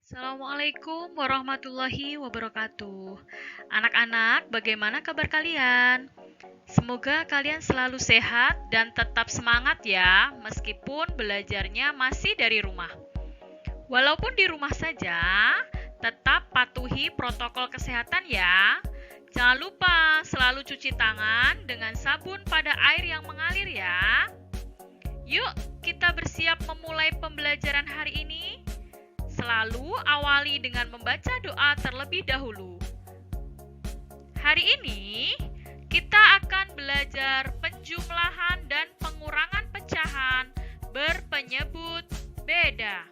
Assalamualaikum warahmatullahi wabarakatuh. Anak-anak, bagaimana kabar kalian? Semoga kalian selalu sehat dan tetap semangat ya, meskipun belajarnya masih dari rumah. Walaupun di rumah saja, tetap patuhi protokol kesehatan ya. Jangan lupa selalu cuci tangan dengan sabun pada air yang mengalir ya. Yuk, kita bersiap memulai pembelajaran hari ini. Selalu awali dengan membaca doa terlebih dahulu. Hari ini kita akan belajar penjumlahan dan pengurangan pecahan berpenyebut beda.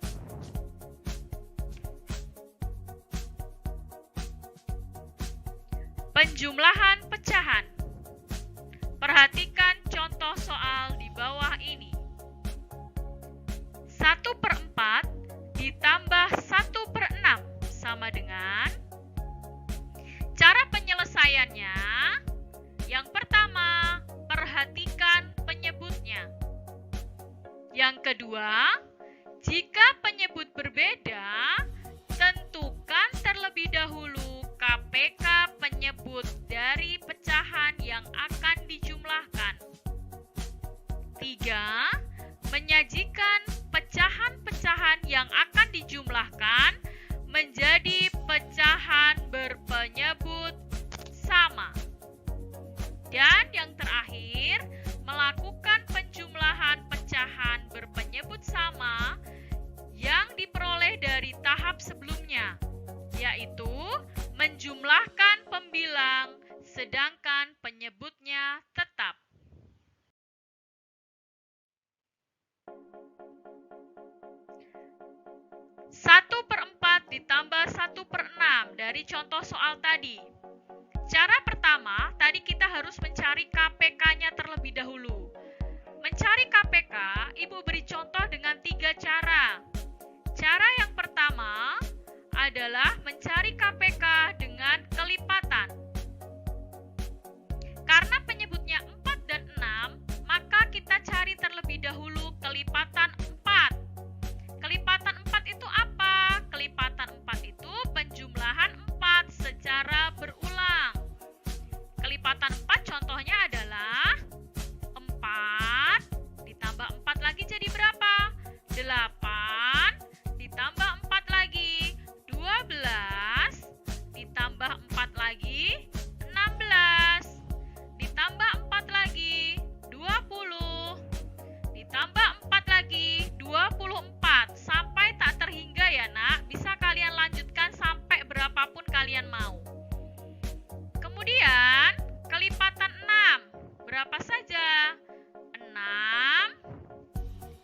Penjumlahan pecahan. Perhatikan contoh soal di bawah ini. 1/4 ditambah 1/6 sama dengan. Cara penyelesaiannya, yang pertama, perhatikan penyebutnya. Yang kedua, jika penyebut berbeda, tentukan terlebih dahulu KPK penyebut dari pecahan yang akan dijumlahkan. 3. Menyajikan pecahan-pecahan yang akan dijumlahkan menjadi pecahan berpenyebut sama. Dan yang terakhir, melakukan penjumlahan pecahan berpenyebut sama yang diperoleh dari tahap sebelumnya, yaitu menjumlahkan pembilang sedangkan penyebutnya tetap. 1/4 ditambah 1/6 dari contoh soal tadi. Cara pertama, tadi kita harus mencari KPK-nya terlebih dahulu. Mencari KPK, Ibu beri contoh dengan 3 cara. Cara yang pertama adalah mencari KPK dengan kelipatan. Karena penyebutnya 4 dan 6, maka kita cari terlebih dahulu kelipatan 4. Kelipatan 4 itu apa? Kelipatan 4 itu penjumlahan 4 secara berulang. Kelipatan 4 contohnya adalah 4 ditambah 4 lagi jadi berapa? 8 ditambah 4 lagi 12 ditambah 4 lagi 16 ditambah 4 lagi 20 ditambah 4 lagi 24 sampai tak terhingga ya nak. Bisa kalian lanjutkan sampai berapapun kalian mau. Kemudian kelipatan 6 berapa saja? 6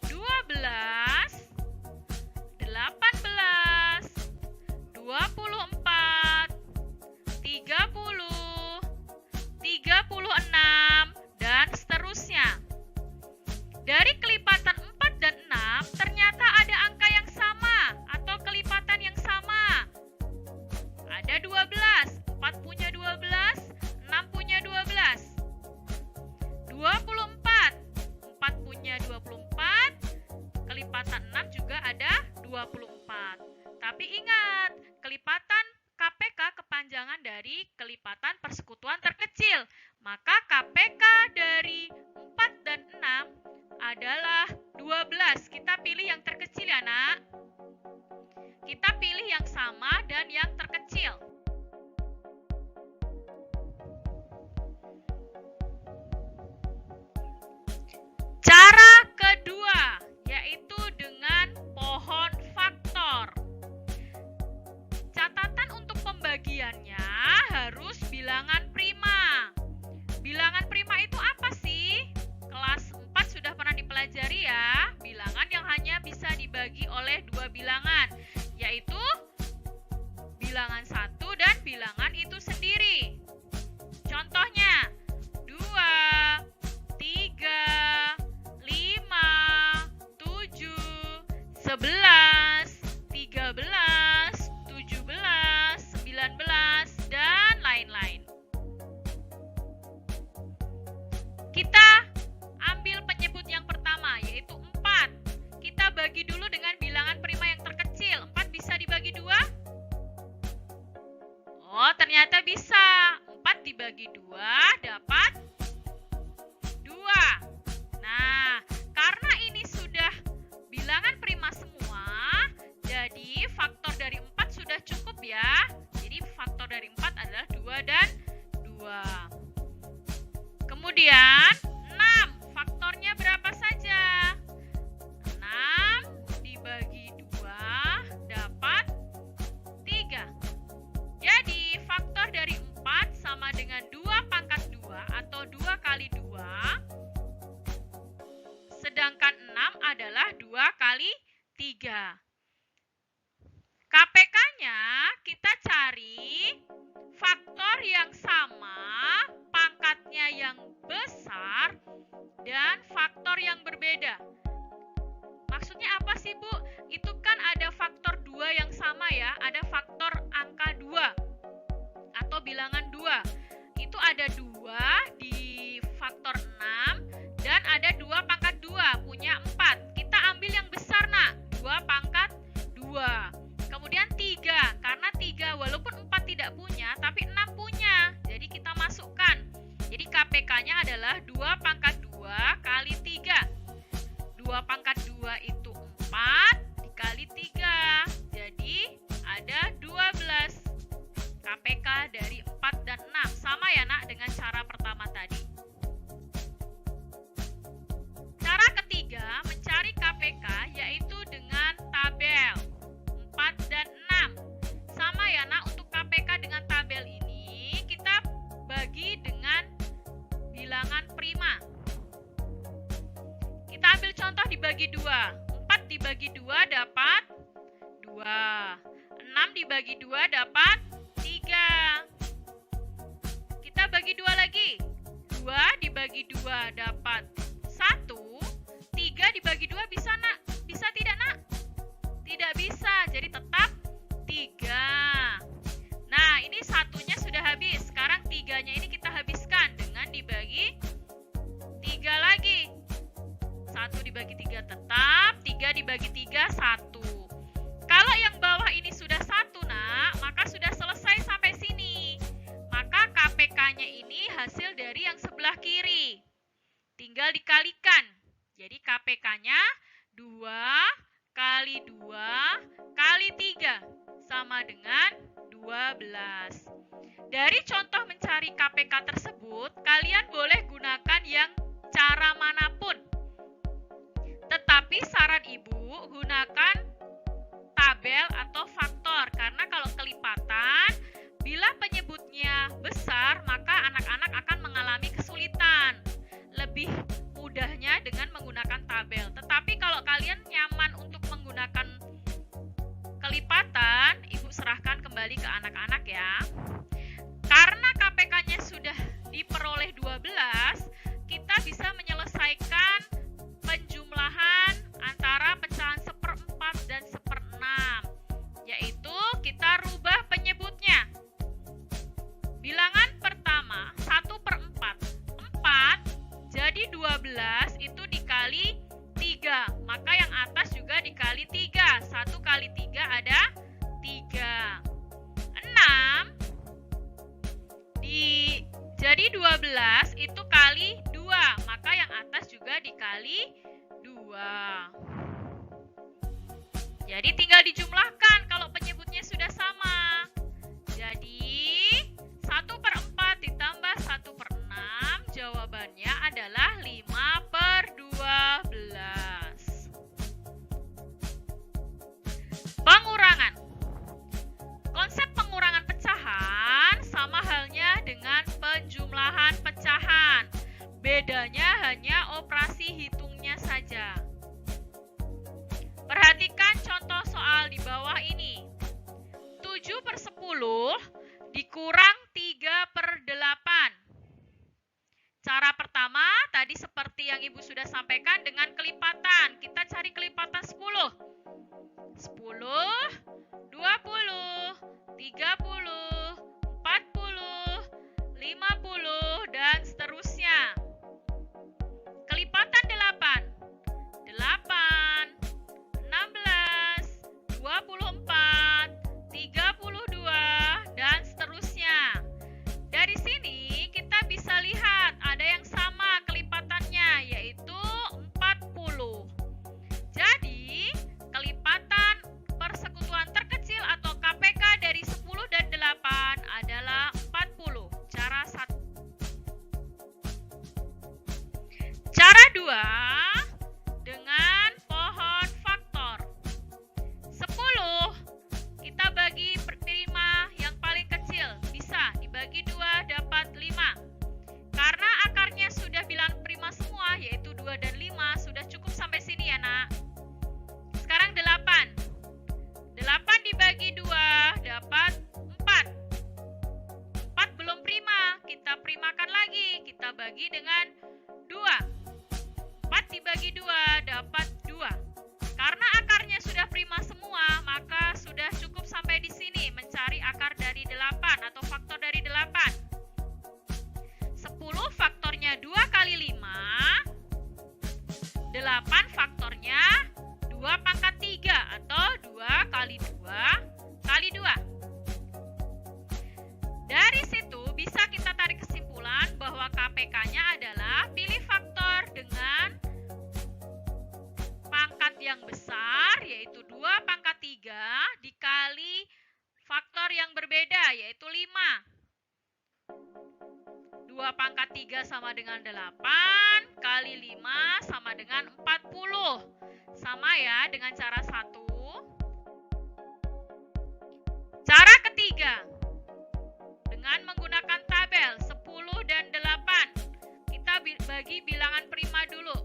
12 18 24 30 36 dan seterusnya. Dari kelipatan 4 dan 6 ternyata ada angka yang sama atau kelipatan yang sama. Ada 12, 4 punya 12, 6 punya 12. 24, 4 punya 24, kelipatan 6 juga ada 24. Tapi ingat, kelipatan KPK kepanjangan dari kelipatan persekutuan terkecil. Maka KPK dari 4 dan 6 adalah 12. Kita pilih yang terkecil ya nak. Kita pilih yang sama dan yang terkecil. Cara kedua, yaitu dengan pohon faktor. Catatan untuk pembagiannya harus bilangan prima. Bilangan prima itu apa sih? Kelas 4 sudah pernah dipelajari ya. Bilangan yang hanya bisa dibagi oleh 2 bilangan, yaitu bilangan 1 dan bilangan itu sendiri. Contohnya 2, 3, 5, 7, 11, 13, 17, 19, dan lain-lain. Kita ambil penyebut yang pertama, yaitu 4. Kita bagi dulu dengan bilangan prima yang terkecil. 4 bisa dibagi 2. dibagi 2 dapat 2. Nah, karena ini sudah bilangan prima semua, jadi faktor dari 4 sudah cukup ya. Jadi faktor dari 4 adalah 2 dan 2. Kemudian 6, faktornya berapa saja? 6 dibagi 2 dapat 3. Jadi faktor dari 4 sama dengan 2 pangkat 2 atau 2 kali 2. Sedangkan 6 adalah 2 kali 3. KPK-nya kita cari faktor yang sama, pangkatnya yang besar, dan faktor yang berbeda. Maksudnya apa sih, Bu? Itu kan ada faktor 2 yang sama ya, ada faktor angka 2 atau bilangan 2. Itu ada 2 di faktor 6 dan ada 2 pangkat 2, punya 4. Kita ambil yang besar, Nak, 2 pangkat 2. Kemudian 3, karena 3 walaupun 4 tidak punya, tapi 6 punya. Jadi kita masukkan. Jadi KPK-nya adalah 2 pangkat 2 kali 3. 2 pangkat 2 itu 4 dikali 3. Jadi ada 12. KPK dari 4 dan 6. Sama ya, Nak, dengan cara pertama tadi. Cara ketiga mencari KPK yaitu dengan tabel 4 dan 6. Sama ya, Nak, untuk KPK dengan tabel ini kita bagi dengan bilangan prima. Kita ambil contoh dibagi 2. 4 dibagi 2 dapat 2. 6 dibagi 2 dapat 3. Kita bagi 2 lagi. 2 dibagi 2 dapat 1. 3 dibagi 2 bisa, Nak? Bisa tidak, Nak? Tidak bisa. Jadi tetap 3. Nah, ini satunya sudah habis. Sekarang 3-nya ini kita habiskan dengan dibagi 3 lagi. 1 dibagi 3 tetap, 3 dibagi 3, 1. Kalau yang bawah ini sudah 1, Nak, maka sudah selesai sampai sini. Maka KPK-nya ini hasil dari yang sebelah kiri. Tinggal dikalikan. Jadi KPK-nya 2 kali 2 kali 3 sama dengan 12. Dari contoh mencari KPK tersebut, kalian boleh gunakan yang cara manapun. Tetapi saran Ibu, gunakan tabel atau faktor. Karena kalau kelipatan, bila penyebutnya besar, maka anak-anak akan mengalami kesulitan. Lebih mudahnya dengan menggunakan tabel. Tetapi kalau kalian nyaman untuk menggunakan kelipatan, Ibu serahkan kembali ke anak-anak ya. Karena KPK-nya sudah diperoleh 12, kita bisa menyelesaikan penjumlahan antara pecahan 1/4 dan 1/6, yaitu kita rubah penyebutnya. Bilangan pertama 1/4. 4 jadi 12 itu dikali 3, maka yang atas juga dikali 3. 1 kali 3 ada 3. 6 jadi 12 itu kali 2, maka yang atas juga dikali 2. Jadi tinggal dijumlahkan kalau penyebutnya sudah sama. Jadi 1/4 ditambah 1/6, jawabannya adalah 5/12. Pengurangan. Konsep pengurangan pecahan sama halnya dengan penjumlahan pecahan. Bedanya hanya operasi hitungnya saja. Perhatikan contoh soal di bawah ini. 7/10 dikurang 3/8. Cara pertama tadi seperti yang Ibu sudah sampaikan dengan kelipatan. Kita cari kelipatan 10. 10, 20, 30, 40, 50, dan seterusnya. Kelipatan 8. 8, 16, 24, 32, dan seterusnya. Dari sini dengan pohon faktor. 10 kita bagi prima yang paling kecil, bisa dibagi 2 dapat 5. Karena akarnya sudah bilang prima semua, yaitu 2 dan 5, sudah cukup sampai sini ya nak. Sekarang 8. 8 dibagi 2 dapat 4. 4 belum prima, kita primakan lagi, kita bagi dengan 2. 4 dibagi 2 dapat 2. Karena akarnya sudah prima semua, maka sudah cukup sampai di sini mencari akar dari 8 atau faktor dari 8. 10 faktornya 2 kali 5. 8 faktornya 2 pangkat 3 atau 2 kali 2 kali 2. Dari situ bisa kita tarik kesimpulan bahwa KPK-nya adalah pilih faktor dengan pangkat yang besar, yaitu 2 pangkat 3 dikali faktor yang berbeda, yaitu 5. 2 pangkat 3 sama dengan 8, kali 5 sama dengan 40. Sama ya dengan cara 1. Cara ketiga, dengan menggunakan tabel 10 dan 8. Kita bagi bilangan prima dulu.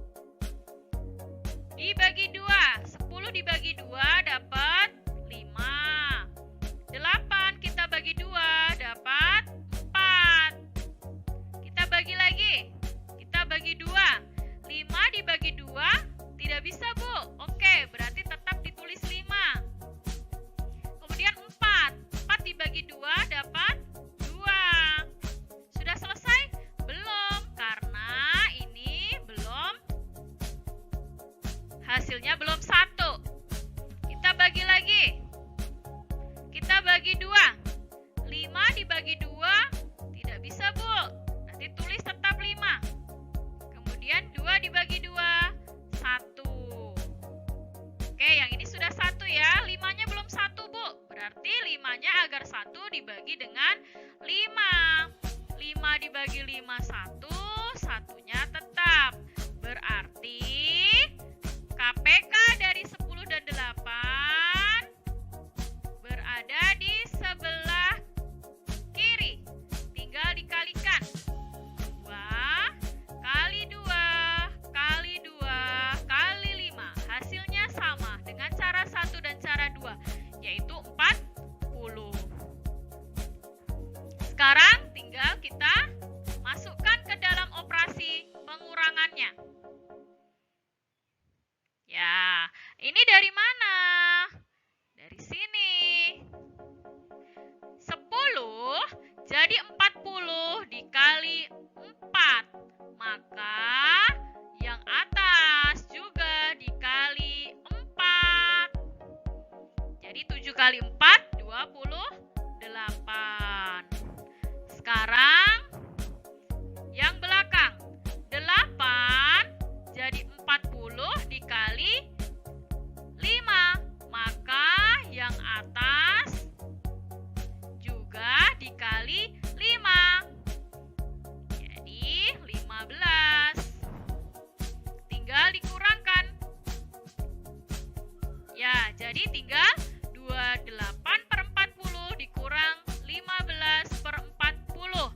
Dibagi 2, 10 dibagi 2 dapat 5. 8 kita bagi 2 dapat 4. Kita bagi lagi. Kita bagi 2. 5 dibagi 2 tidak bisa, Bu. Oke, berarti tetap ditulis 5. Kemudian 4. 4 dibagi 2 dapat 2. Sudah selesai? Belum, karena ini belum, hasilnya belum 1. Kita bagi lagi. Kita bagi 2. 5 dibagi 2 tidak bisa, Bu. Nanti tulis tetap 5. Kemudian 2 dibagi 2, 1. Oke, yang ini sudah 1 ya. 5-nya belum 1, Bu. Berarti 5-nya agar 1 dibagi dengan 5. 5 dibagi 5, 1. 1-nya tetap. Berarti KPK dari 10 dan 8 berada di sebelah kiri. Tinggal dikalikan. 2 kali 2 kali 2 kali 5. Hasilnya sama dengan cara 1 dan cara 2, yaitu 40. Sekarang tinggal kita masukkan ke dalam operasi pengurangannya. Ya, ini dari mana? Dari sini. 10 jadi 40 dikali 4. Maka yang atas juga dikali 4. Jadi 7 kali 4, 28. Sekarang yang belakang. 8 jadi 40 dikali 5. Maka yang atas juga dikali 5. Jadi 15. Tinggal dikurangkan. Ya, jadi tinggal 28/40 dikurang 15/40.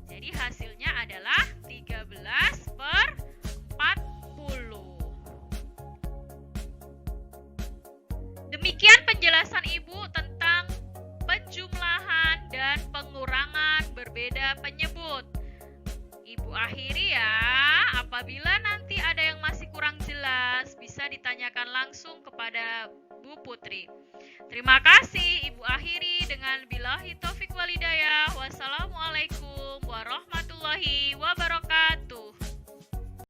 Jadi hasilnya adalah 13/40. Demikian penjelasan Ibu tentang penjumlahan dan pengurangan berbeda penyebut. Ibu akhiri ya. Apabila nanti ada yang masih kurang jelas, bisa ditanyakan langsung kepada Bu Putri. Terima kasih. Ibu akhiri dengan billahi taufik walhidayah. Wassalamualaikum warahmatullahi wabarakatuh.